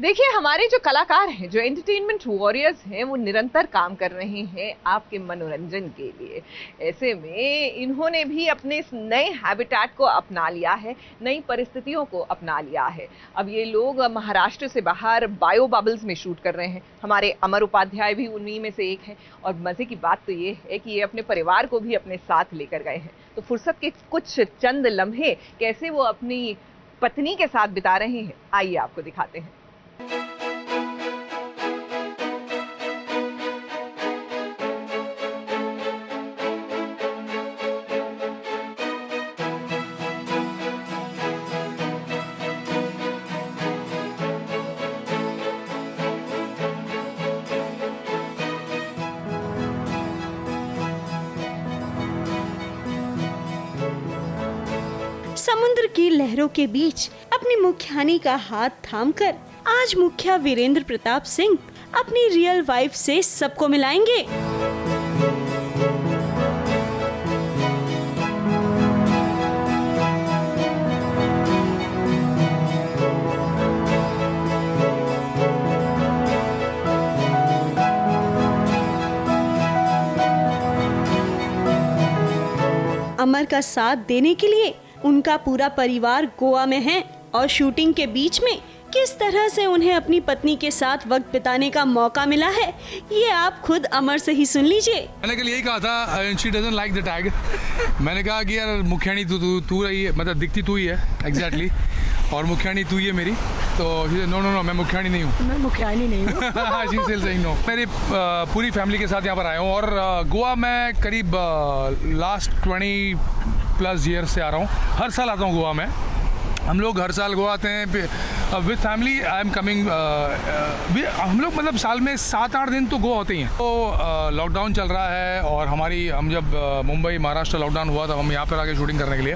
देखिए, हमारे जो कलाकार हैं, जो एंटरटेनमेंट वॉरियर्स हैं, वो निरंतर काम कर रहे हैं आपके मनोरंजन के लिए। ऐसे में इन्होंने भी अपने इस नए हैबिटेट को अपना लिया है, नई परिस्थितियों को अपना लिया है। अब ये लोग महाराष्ट्र से बाहर बायो बबल्स में शूट कर रहे हैं। हमारे अमर उपाध्याय भी उन्हीं में से एक हैं। और मज़े की बात तो ये है कि ये अपने परिवार को भी अपने साथ लेकर गए हैं। तो फुर्सत के कुछ चंद लम्हे कैसे वो अपनी पत्नी के साथ बिता रहे हैं, आइए आपको दिखाते हैं। समुद्र की लहरों के बीच अपनी मुखियानी का हाथ थामकर आज मुखिया वीरेंद्र प्रताप सिंह अपनी रियल वाइफ से सबको मिलाएंगे। अमर का साथ देने के लिए उनका पूरा परिवार गोवा में है और शूटिंग के बीच में किस तरह से उन्हें अपनी पत्नी के साथ वक्त बिताने का मौका मिला है, ये आप खुद अमर से ही सुन लीजिए। मैंने कल यही कहा था, she doesn't like the tag. मैंने कहा कि यार मुखियानी तू रही है, मतलब दिखती तू ही है एग्जैक्टली, और मुखियानी तू ही है मेरी। तो नो मैं मुखियानी नहीं हूँ। मैं मुखियानी नहीं हूँ। नो। मेरी पूरी फैमिली के साथ यहाँ पर आया हूँ और गोवा में करीब लास्ट 20+ ईयर से आ रहा हूँ। हर साल आता हूँ गोवा में। हम लोग हर साल गोवा आते हैं with family. I am coming. हम लोग मतलब साल में 7-8 दिन तो गोवा होते ही हैं। तो लॉकडाउन चल रहा है और हम जब मुंबई महाराष्ट्र लॉकडाउन हुआ तब हम यहाँ पर आके शूटिंग करने के लिए।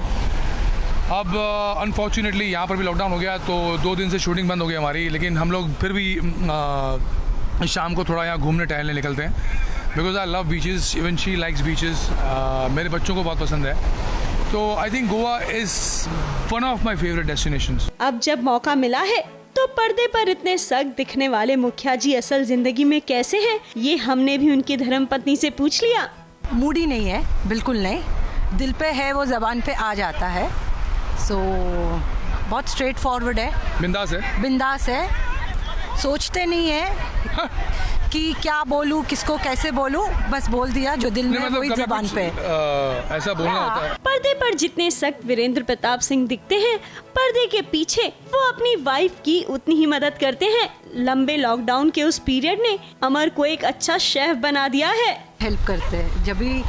अब अनफॉर्चुनेटली यहाँ पर भी लॉकडाउन हो गया तो 2 दिन से शूटिंग बंद हो गई हमारी। लेकिन हम लोग फिर भी शाम को थोड़ा यहाँ घूमने टहलने निकलते हैं, because I love beaches. Even she likes beaches. मेरे बच्चों को बहुत पसंद है। तो I think Goa is one of my favourite destinations. अब जब मौका मिला है तो पर्दे पर इतने सख्त दिखने वाले मुखिया जी असल जिंदगी में कैसे हैं, ये हमने भी उनकी धर्मपत्नी से पूछ लिया। मूडी नहीं है, बिल्कुल नहीं। दिल पे है, वो जबान पे आ जाता है। सो बहुत स्ट्रेट फॉरवर्ड है, बिंदास है। सोचते नहीं है कि क्या बोलूं, किसको कैसे बोलूं, बस बोल दिया जो दिल में, मतलब वही जबान पे। ऐसा बोलना होता है। पर्दे पर जितने सख्त वीरेंद्र प्रताप सिंह दिखते हैं, पर्दे के पीछे वो अपनी वाइफ की उतनी ही मदद करते हैं। लंबे लॉकडाउन के उस पीरियड ने अमर को एक अच्छा शेफ बना दिया है। हेल्प करते हैं, जब भी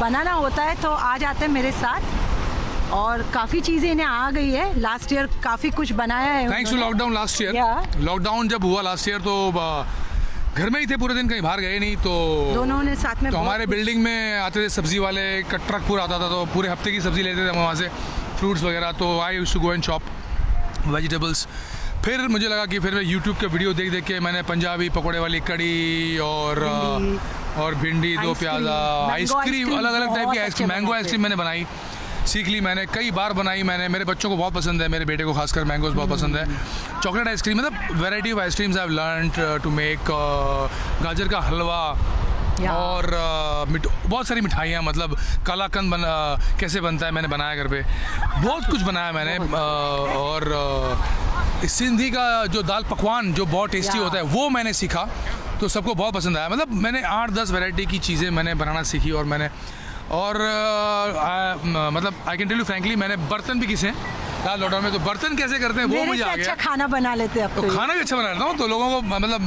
बनाना होता है तो आ जाते हैं मेरे साथ और काफ़ी चीज़ें इन्हें आ गई है। लास्ट ईयर काफ़ी कुछ बनाया है thanks to lockdown. Last year lockdown जब हुआ लास्ट ईयर तो घर में ही थे पूरे दिन, कहीं बाहर गए नहीं। तो दोनों ने साथ में तो हमारे बिल्डिंग में आते थे सब्जी वाले का ट्रक पूरा आता था, तो पूरे हफ्ते की सब्जी लेते थे वहाँ से, फ्रूट्स वगैरह। तो I used to go and shop vegetables. फिर मुझे लगा कि फिर मैं यूट्यूब के वीडियो देख के मैंने पंजाबी पकौड़े वाली कड़ी और भिंडी, 2 प्याज़ा, आइसक्रीम, अलग अलग टाइप की आइसक्रीम, मैंगो आइसक्रीम मैंने बनाई, सीख ली। मैंने कई बार बनाई। मेरे बच्चों को बहुत पसंद है, मेरे बेटे को खासकर मैंगोज बहुत पसंद है। चॉकलेट आइसक्रीम, मतलब variety of ice creams I have learned to make. गाजर का हलवा और बहुत सारी मिठाइयाँ, मतलब कलाकंद कैसे बनता है मैंने बनाया घर पे। बहुत कुछ बनाया मैंने। और सिंधी का जो दाल पकवान जो बहुत टेस्टी होता है वो मैंने सीखा, तो सबको बहुत पसंद आया। मतलब मैंने 8-10 वैरायटी की चीज़ें मैंने बनाना सीखी। और मतलब I can tell you frankly, मैंने बर्तन भी घिसे लॉकडाउन में। तो बर्तन कैसे करते हैं वो मुझे आ गया। अच्छा खाना बना लेते हैं अब तो खाना भी अच्छा बना लेता हूँ, तो लोगों को मतलब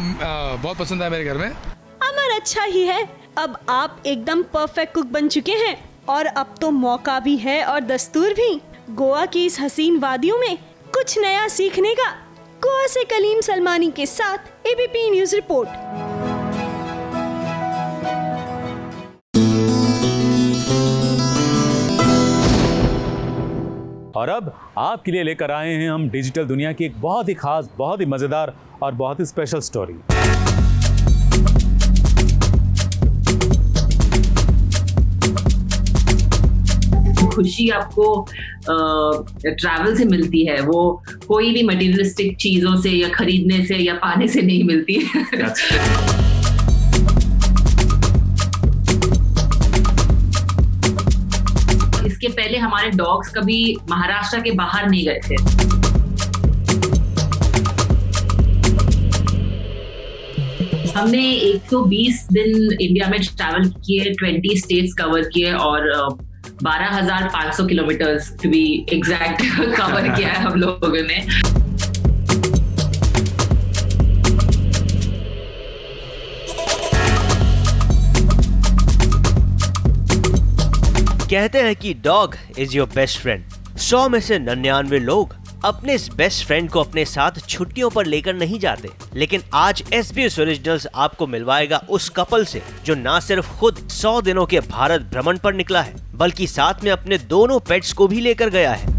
बहुत पसंद है मेरे घर में। अमर अच्छा ही है। अब आप एकदम परफेक्ट कुक बन चुके हैं और अब तो मौका भी है और दस्तूर भी गोवा की इस हसीन वादियों में कुछ नया सीखने का। गोवा से कलीम सलमानी के साथ एबीपी न्यूज रिपोर्ट। और अब आपके लिए लेकर आए हैं हम डिजिटल दुनिया की एक बहुत ही खास, बहुत ही मजेदार और बहुत ही स्पेशल स्टोरी। खुशी आपको ट्रैवल से मिलती है वो कोई भी मटेरियलिस्टिक चीजों से या खरीदने से या पाने से नहीं मिलती है। इसके पहले हमारे डॉग्स कभी महाराष्ट्र के बाहर नहीं गए थे। हमने 120 दिन इंडिया में ट्रैवल किए, 20 स्टेट्स कवर किए और 12,500 kilometres to be exact cover किया है हम लोगों ने। कहते हैं कि dog is your best friend. 100 में से 99 लोग अपने इस बेस्ट फ्रेंड को अपने साथ छुट्टियों पर लेकर नहीं जाते, लेकिन आज SBS ओरिजिनल्स आपको मिलवाएगा उस कपल से जो ना सिर्फ खुद 100 दिनों के भारत भ्रमण पर निकला है, बल्कि साथ में अपने दोनों पेट्स को भी लेकर गया है।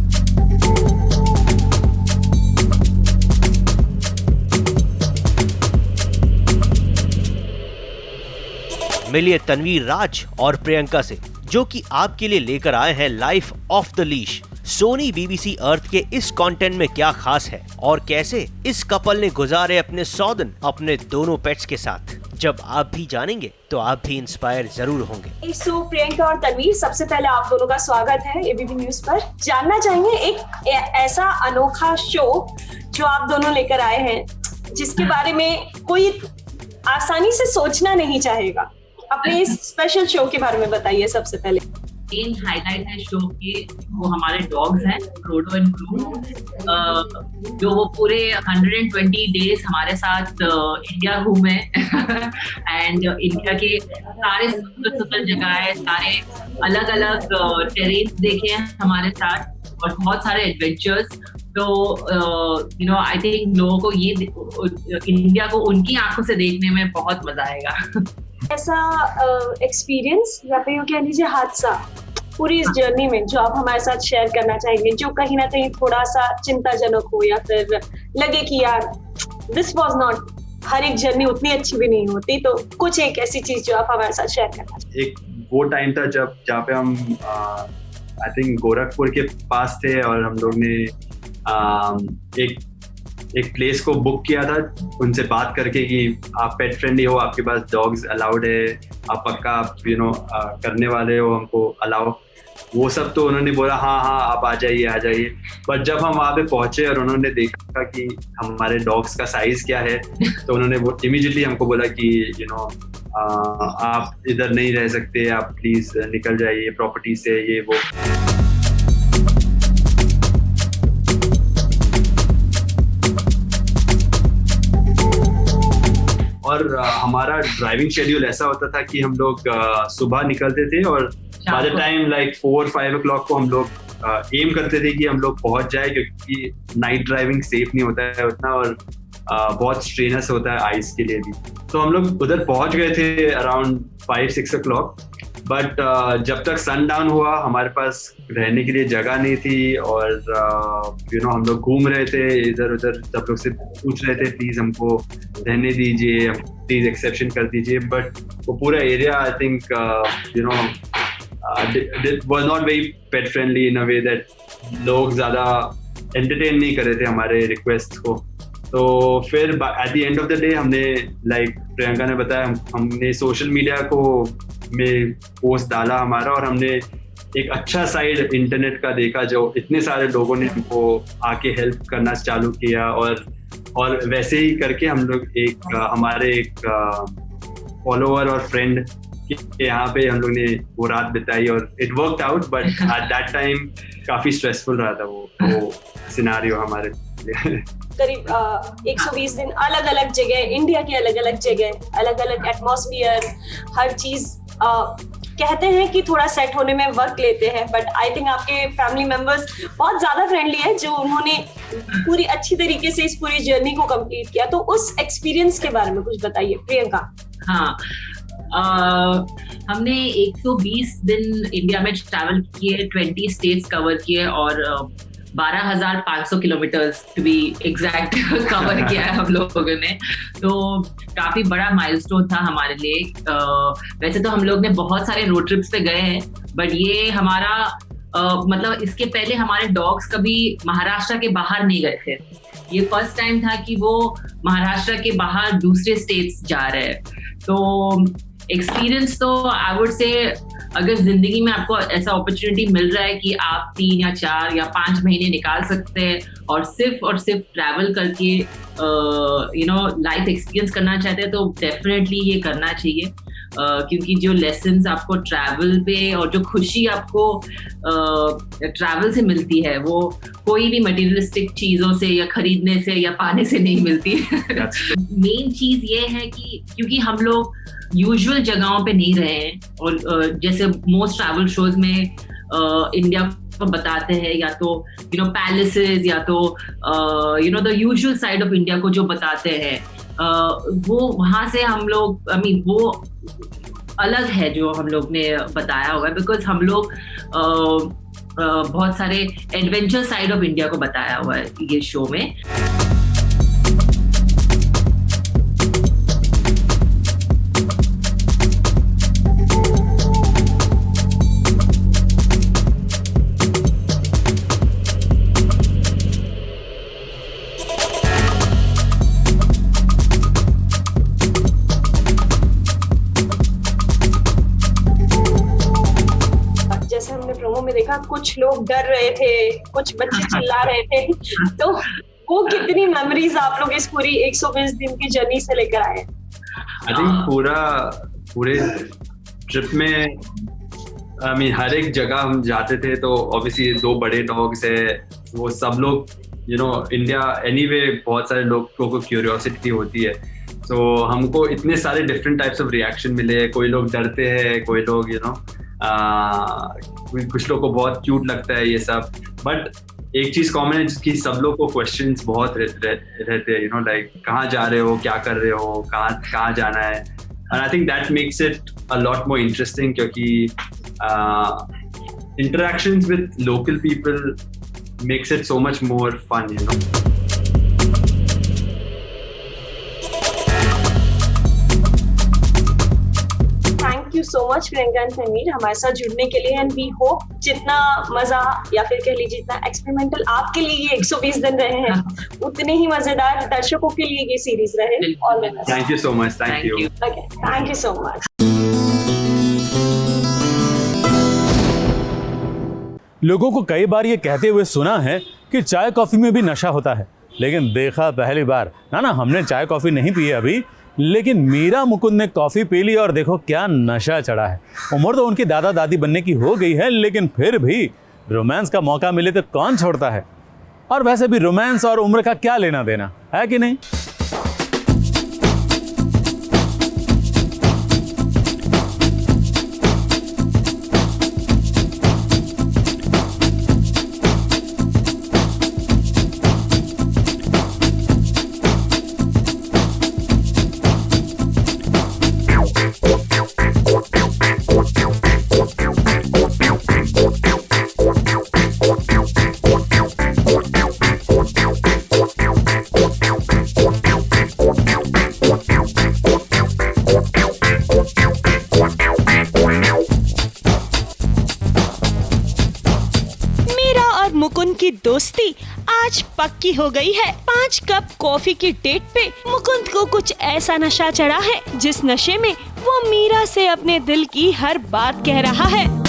मिलिए तनवीर राज और प्रियंका से, जो कि आपके लिए लेकर आए हैं life of the leash. Sony BBC earth के इस कंटेंट में क्या खास है और कैसे इस कपल ने गुजारे अपने 100 दिन अपने दोनों पेट्स के साथ। जब आप भी जानेंगे तो आप भी इंस्पायर जरूर होंगे। सो प्रियंका और तनवीर, सबसे पहले आप दोनों का स्वागत है ABP न्यूज पर। जानना चाहेंगे एक ऐसा अनोखा शो जो आप दोनों लेकर आए हैं, जिसके बारे में कोई आसानी से सोचना नहीं चाहेगा। अपने इस स्पेशल शो के बारे में बताइए सबसे पहले। मेन हाईलाइट है शो के वो हमारे डॉग्स हैं, फ्रोडो एंड ब्लू, जो वो पूरे 120 डेज हमारे साथ इंडिया घूमे एंड इंडिया के सारे सुंदर जगह, सारे अलग अलग टेरेन देखे हैं हमारे साथ और बहुत सारे एडवेंचर्स। तो आई थिंक लोगों को ये इंडिया को उनकी आंखों से देखने में बहुत मजा आएगा। ऐसा एक्सपीरियंस या फिर कह लीजिए हादसा पूरी इस जर्नी में जो आप हमारे साथ शेयर करना चाहेंगे, जो कहीं ना कहीं थोड़ा सा चिंताजनक हो या फिर लगे कि यार दिस वाज नॉट, हर एक जर्नी उतनी अच्छी भी नहीं होती, तो कुछ एक ऐसी चीज जो आप हमारे साथ शेयर करना चाहेंगे। एक वो टाइम था जहाँ पे हम आई थिंक गोरखपुर के पास थे और हम लोग ने एक प्लेस को बुक किया था उनसे बात करके कि आप पेट फ्रेंडली हो, आपके पास डॉग्स अलाउड है, आप पक्का करने वाले हो, हमको अलाउ। वो सब तो उन्होंने बोला हाँ आप आ जाइए। पर जब हम वहाँ पे पहुंचे और उन्होंने देखा कि हमारे डॉग्स का साइज क्या है तो उन्होंने वो इमीडिएटली हमको बोला कि आप इधर नहीं रह सकते, आप प्लीज निकल जाइए प्रॉपर्टी से, ये वो। और हमारा ड्राइविंग शेड्यूल ऐसा होता था कि हम लोग सुबह निकलते थे और by the time like 4-5 o'clock को हम लोग एम करते थे कि हम लोग पहुंच जाए, क्योंकि नाइट ड्राइविंग सेफ नहीं होता है उतना और बहुत स्ट्रेनस होता है आइस के लिए भी। तो हम लोग उधर पहुंच गए थे अराउंड 5-6 o'clock, बट जब तक सनडाउन हुआ हमारे पास रहने के लिए जगह नहीं थी और हम लोग घूम रहे थे इधर उधर, सब लोग से पूछ रहे थे प्लीज हमको रहने दीजिए, प्लीज एक्सेप्शन कर दीजिए। बट वो पूरा area I think was not very pet friendly in a way that लोग ज़्यादा entertain नहीं कर रहे थे हमारे requests को। तो फिर at the end of the day हमने like प्रियंका ने बताया हमने सोशल मीडिया को में पोस्ट डाला हमारा और हमने एक अच्छा साइड इंटरनेट का देखा जो इतने सारे लोगों ने हमको आके हेल्प करना चालू किया और वैसे ही करके हम लोग हमारे एक फॉलोअर और फ्रेंड के यहाँ पे हम लोग ने वो रात बिताई और it worked out, but at that time काफी स्ट्रेसफुल रहा था वो सिनेरियो हमारे लिए। करीब 120 दिन अलग अलग जगह, इंडिया की अलग अलग जगह, अलग अलग एटमॉस्फेयर, हर चीज कहते हैं कि थोड़ा सेट होने में वक्त लेते हैं, बट आई थिंक आपके फैमिली मेंबर्स बहुत ज्यादा फ्रेंडली है जो उन्होंने पूरी अच्छी तरीके से इस पूरी जर्नी को कंप्लीट किया। तो उस एक्सपीरियंस के बारे में कुछ बताइए प्रियंका। हाँ, हमने 120 दिन इंडिया में ट्रैवल किए, 20 स्टेट्स कवर किए और 12,500 kilometres to be exact cover किया है हम लोगों ने। तो काफी बड़ा माइलस्टोन था हमारे लिए। वैसे तो हम लोग ने बहुत सारे रोड ट्रिप्स पे गए हैं, बट ये हमारा मतलब इसके पहले हमारे डॉग्स कभी महाराष्ट्र के बाहर नहीं गए थे। ये फर्स्ट टाइम था कि वो महाराष्ट्र के बाहर दूसरे स्टेट्स जा रहे हैं। तो एक्सपीरियंस तो आई वुड से, अगर जिंदगी में आपको ऐसा अपॉर्चुनिटी मिल रहा है कि आप 3 या 4 या 5 महीने निकाल सकते हैं और सिर्फ ट्रैवल करके लाइफ एक्सपीरियंस करना चाहते हैं, तो डेफिनेटली ये करना चाहिए। क्योंकि जो लेसन्स आपको ट्रैवल पे और जो खुशी आपको ट्रैवल से मिलती है, वो कोई भी मटेरियलिस्टिक चीज़ों से या खरीदने से या पाने से नहीं मिलती। मेन चीज़ ये है कि क्योंकि हम लोग यूजुअल जगहों पे नहीं रहे हैं, और जैसे मोस्ट ट्रैवल शोज में इंडिया को बताते हैं या तो पैलेसेस या तो the usual side of India को जो बताते हैं, वो वहाँ से हम लोग वो अलग है जो हम लोग ने बताया होगा, बिकॉज हम लोग बहुत सारे एडवेंचर साइड ऑफ इंडिया को बताया हुआ है ये शो में। देखा कुछ लोग डर रहे थे, कुछ बच्चे चिल्ला रहे थे, तो वो कितनी मेमोरीज आप लोग इस पूरी 120 दिन की जर्नी से लेकर आए? आई थिंक पूरे ट्रिप में हर एक जगह हम जाते थे तो ऑब्वियसली 2 बड़े डॉग्स है, वो सब लोग इंडिया एनीवे बहुत सारे लोगों को क्यूरियोसिटी होती है, तो हमको इतने सारे डिफरेंट टाइप्स ऑफ रिएक्शन मिले। कोई लोग डरते हैं, कोई लोग कुछ लोग को बहुत क्यूट लगता है ये सब, बट एक चीज कॉमन है कि सब लोग को क्वेश्चंस बहुत रहते हैं, लाइक कहाँ जा रहे हो, क्या कर रहे हो, कहाँ जाना है। And I think that makes it a lot more interesting, क्योंकि interactions with local people makes it so much more fun, Thank you so much Priyanka and Tanveer हमारे साथ जुड़ने के लिए, एंड वी होप जितना मजा या फिर कह लीजिए जितना एक्सपेरिमेंटल आपके लिए ये 120 दिन रहे हैं, उतने ही मजेदार दर्शकों के लिए ये सीरीज रहे। Thank you so much. Thank you. Thank you so much. लोगों को कई बार ये कहते हुए सुना है कि चाय कॉफ़ी में भी नशा होता है, लेकिन देखा पहली बार ना हमने चाय कॉफ़ी नहीं पी है अभी, लेकिन मीरा मुकुंद ने कॉफ़ी पी ली और देखो क्या नशा चढ़ा है। उम्र तो उनकी दादा दादी बनने की हो गई है, लेकिन फिर भी रोमांस का मौका मिले तो कौन छोड़ता है। और वैसे भी रोमांस और उम्र का क्या लेना देना है कि नहीं। मुकुंद की दोस्ती आज पक्की हो गई है। 5 कप कॉफी की डेट पे मुकुंद को कुछ ऐसा नशा चढ़ा है जिस नशे में वो मीरा से अपने दिल की हर बात कह रहा है।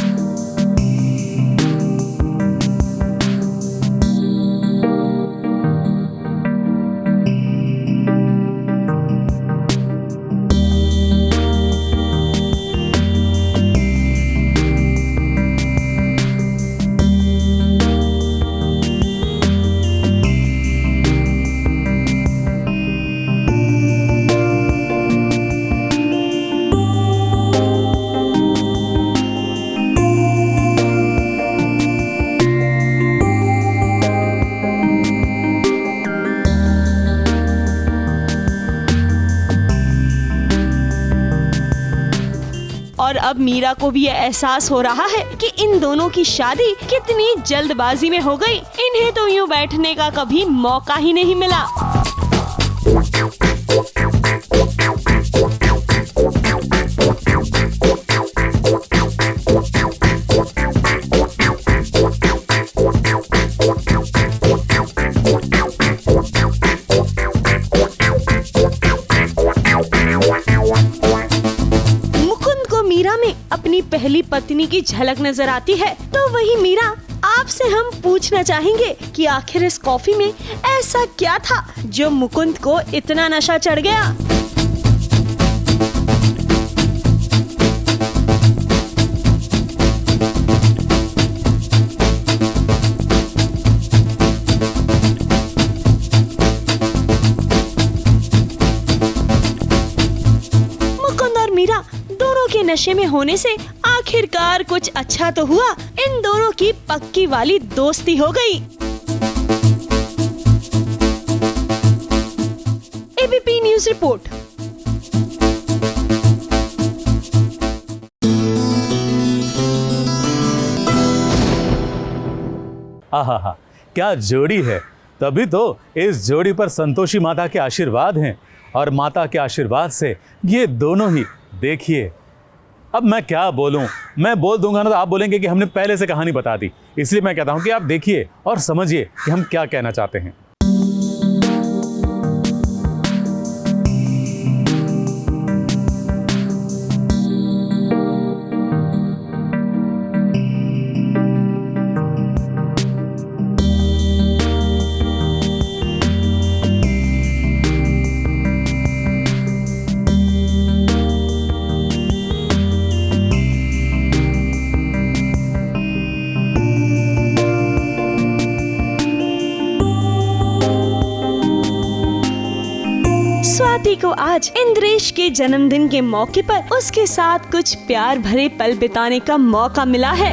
और अब मीरा को भी ये एहसास हो रहा है कि इन दोनों की शादी कितनी जल्दबाजी में हो गई। इन्हें तो यूं बैठने का कभी मौका ही नहीं मिला। पहली पत्नी की झलक नजर आती है, तो वही मीरा आपसे हम पूछना चाहेंगे कि आखिर इस कॉफी में ऐसा क्या था जो मुकुंद को इतना नशा चढ़ गया। मीरा दोनों के नशे में होने से आखिरकार कुछ अच्छा तो हुआ, इन दोनों की पक्की वाली दोस्ती हो गई। ABP news report. आहा, क्या जोड़ी है। तभी तो इस जोड़ी पर संतोषी माता के आशीर्वाद हैं और माता के आशीर्वाद से ये दोनों ही, देखिए अब मैं क्या बोलूं, मैं बोल दूंगा ना तो आप बोलेंगे कि हमने पहले से कहानी बता दी। इसलिए मैं कहता हूं कि आप देखिए और समझिए कि हम क्या कहना चाहते हैं। स्वाति को आज इंद्रेश के जन्मदिन के मौके पर उसके साथ कुछ प्यार भरे पल बिताने का मौका मिला है।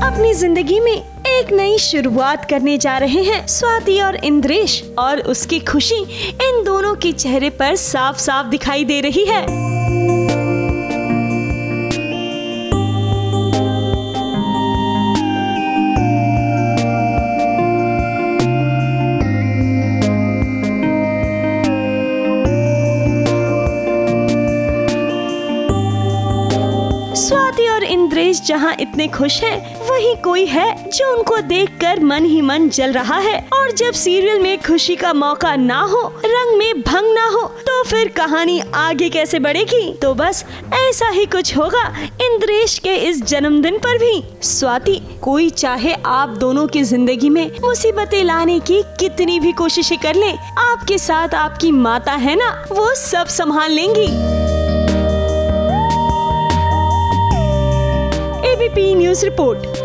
अपनी जिंदगी में एक नई शुरुआत करने जा रहे हैं स्वाति और इंद्रेश, और उसकी खुशी इन दोनों के चेहरे पर साफ साफ दिखाई दे रही है। स्वाति और इंद्रेश जहां इतने खुश हैं, वहीं कोई है जो उनको देखकर मन ही मन जल रहा है। और जब सीरियल में खुशी का मौका ना हो, रंग में भंग ना हो, तो फिर कहानी आगे कैसे बढ़ेगी। तो बस ऐसा ही कुछ होगा इंद्रेश के इस जन्मदिन पर भी। स्वाति, कोई चाहे आप दोनों की जिंदगी में मुसीबतें लाने की कितनी भी कोशिशें कर ले, आपके साथ आपकी माता है ना, वो सब संभाल लेंगी। ABP news report.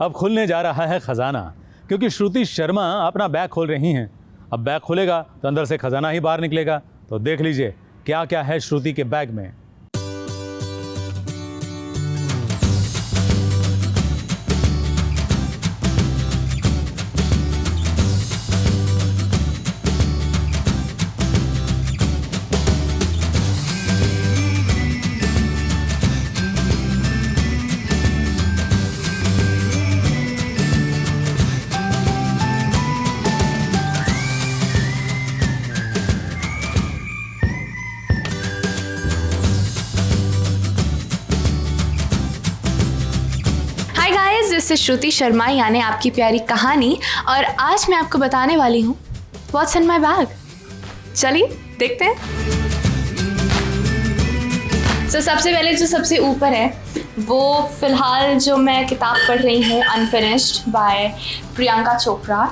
अब खुलने जा रहा है खजाना, क्योंकि श्रुति शर्मा अपना बैग खोल रही हैं। अब बैग खुलेगा तो अंदर से खजाना ही बाहर निकलेगा। तो देख लीजिए क्या क्या है श्रुति के बैग में। दिस इज श्रुति शर्मा, यानी आपकी प्यारी कहानी, और आज मैं आपको बताने वाली हूँ व्हाट्स इन माई बैग। चलिए देखते हैं। तो सबसे पहले जो सबसे ऊपर है वो फ़िलहाल जो मैं किताब पढ़ रही हूँ, अनफिनिश्ड बाय प्रियंका चोपड़ा,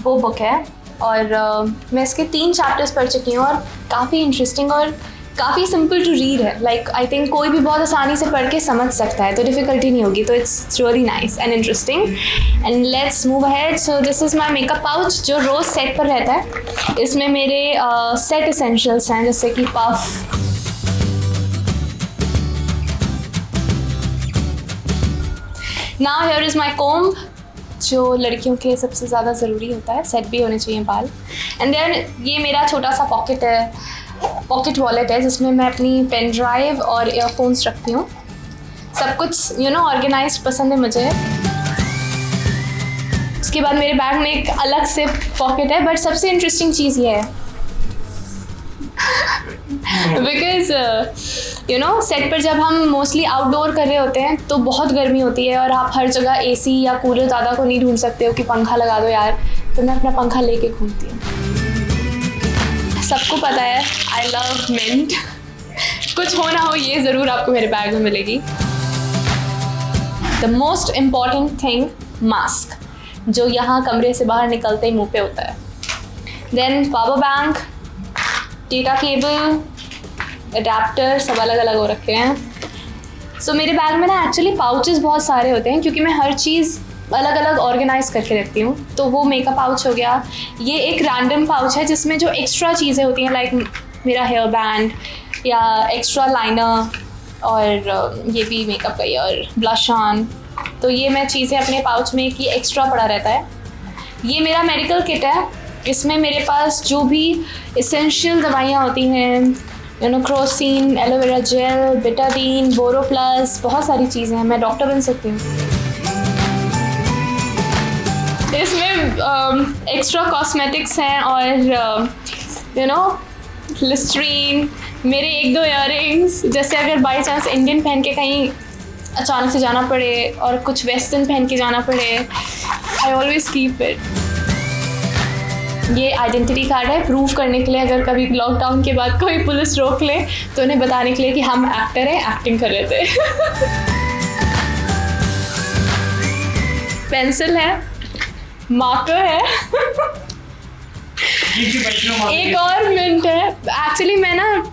वो बुक है। और मैं इसके 3 चैप्टर्स पढ़ चुकी हूँ और काफ़ी इंटरेस्टिंग और काफ़ी सिंपल टू रीड है। लाइक आई थिंक कोई भी बहुत आसानी से पढ़ के समझ सकता है, तो डिफ़िकल्टी नहीं होगी। तो it's really nice and interesting. And let's move ahead. So this is my makeup pouch जो रोज़ सेट पर रहता है। इसमें मेरे सेट एसेंशियल्स हैं, जैसे कि puff, now here is my comb, जो लड़कियों के लिए सबसे ज़्यादा ज़रूरी होता है, सेट भी होने चाहिए बाल। एंड देन ये मेरा छोटा सा पॉकेट है, पॉकेट वॉलेट है, जिसमें मैं अपनी पेन ड्राइव और ईयरफोन्स रखती हूँ। सब कुछ ऑर्गेनाइज्ड पसंद है मुझे। उसके बाद मेरे बैग में एक अलग से पॉकेट है, बट सबसे इंटरेस्टिंग चीज़ ये है बिकॉज यू नो सेट पर जब हम मोस्टली आउटडोर कर रहे होते हैं तो बहुत गर्मी होती है और आप हर जगह एसी या कूलर दादा को नहीं ढूंढ सकते हो कि पंखा लगा दो यार, तो मैं अपना पंखा लेके घूमती हूँ। सबको पता है आई लव मिंट, कुछ हो ना हो ये ज़रूर आपको मेरे बैग में मिलेगी। The most important thing, mask, जो यहाँ कमरे से बाहर निकलते ही मुंह पे होता है। Then power bank, data cable, adapter, सब अलग अलग हो रखे हैं। सो मेरे बैग में ना एक्चुअली पाउचेस बहुत सारे होते हैं क्योंकि मैं हर चीज़ अलग अलग ऑर्गेनाइज करके रखती हूँ। तो वो मेकअप पाउच हो गया, ये एक रैंडम पाउच है जिसमें जो एक्स्ट्रा चीज़ें होती हैं लाइक मेरा हेयर बैंड या एक्स्ट्रा लाइनर, और ये भी मेकअप का ही, और ब्लश ऑन, तो ये मैं चीज़ें अपने पाउच में कि एक्स्ट्रा पड़ा रहता है। ये मेरा मेडिकल किट है, इसमें मेरे पास जो भी इसेंशियल दवाइयाँ होती हैं, you know Crocin, aloe vera gel, Betadine, Boroplus, बहुत सारी चीज़ें हैं, मैं डॉक्टर बन सकती हूँ। इसमें एक्स्ट्रा कॉस्मेटिक्स हैं और यू नो लिस्ट्रीन, मेरे 1-2 इयररिंग्स, जैसे अगर बाई चांस इंडियन पहन के कहीं अचानक से जाना पड़े और कुछ वेस्टर्न पहन के जाना पड़े, आई ऑलवेज कीप इट। ये आइडेंटिटी कार्ड है प्रूव करने के लिए, अगर कभी लॉकडाउन के बाद कोई पुलिस रोक ले तो उन्हें बताने के लिए कि हम एक्टर हैं, एक्टिंग कर रहे थे। पेंसिल है, मार्कर है, एक और मिंट है। एक्चुअली मैं ना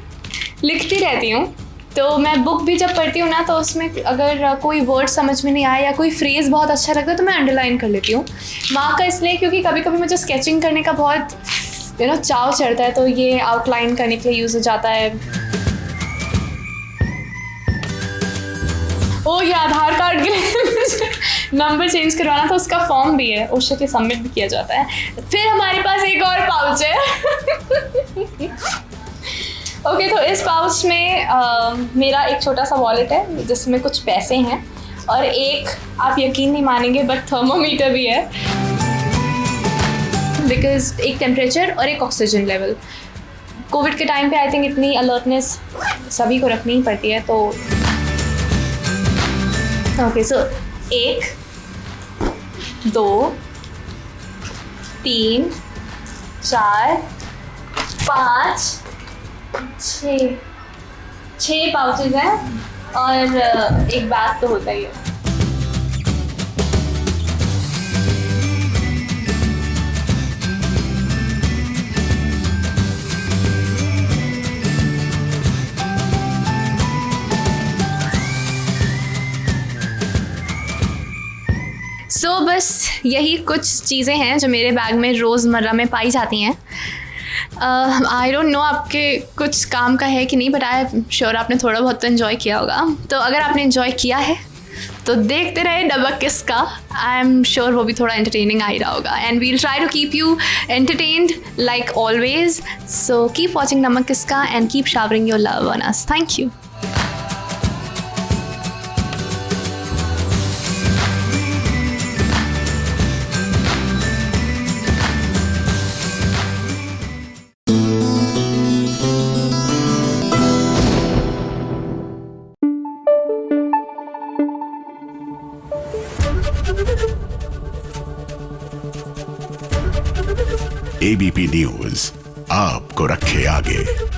लिखती रहती हूँ, तो मैं बुक भी जब पढ़ती हूँ ना तो उसमें अगर कोई वर्ड समझ में नहीं आया या कोई फ्रेज़ बहुत अच्छा लगता है तो मैं अंडरलाइन कर लेती हूँ। मार्कर इसलिए क्योंकि कभी कभी मुझे स्केचिंग करने का बहुत यू नो चाव चढ़ता है, तो ये आउटलाइन करने के लिए यूज़ हो जाता है। ओ ये आधार कार्ड के लिए नंबर चेंज करवाना था, उसका फॉर्म भी है, उस के सबमिट भी किया जाता है। फिर हमारे पास एक और पाउच है। ओके, तो इस पाउच में मेरा एक छोटा सा वॉलेट है जिसमें कुछ पैसे हैं, और एक आप यकीन नहीं मानेंगे बट थर्मोमीटर भी है, बिकॉज एक टेम्परेचर और एक ऑक्सीजन लेवल। कोविड के टाइम पे आई थिंक इतनी अलर्टनेस सभी को रखनी ही पड़ती है। तो ओके, सो 1, 2, 3, 4, 5, 6 पाउचेज हैं और एक बैग तो होता ही है। सो बस यही कुछ चीज़ें हैं जो मेरे बैग में रोज़मर्रा में पाई जाती हैं। आई डोंट नो आपके कुछ काम का है कि नहीं, बट आई एम श्योर आपने थोड़ा बहुत तो इन्जॉय किया होगा। तो अगर आपने इन्जॉय किया है तो देखते रहे नमक किसका, आई एम श्योर वो भी थोड़ा एंटरटेनिंग आ ही रहा होगा, and we'll try to keep you entertained like always. So keep watching नमक किसका and keep showering your love on us. Thank you. ABP news आपको रखे आगे।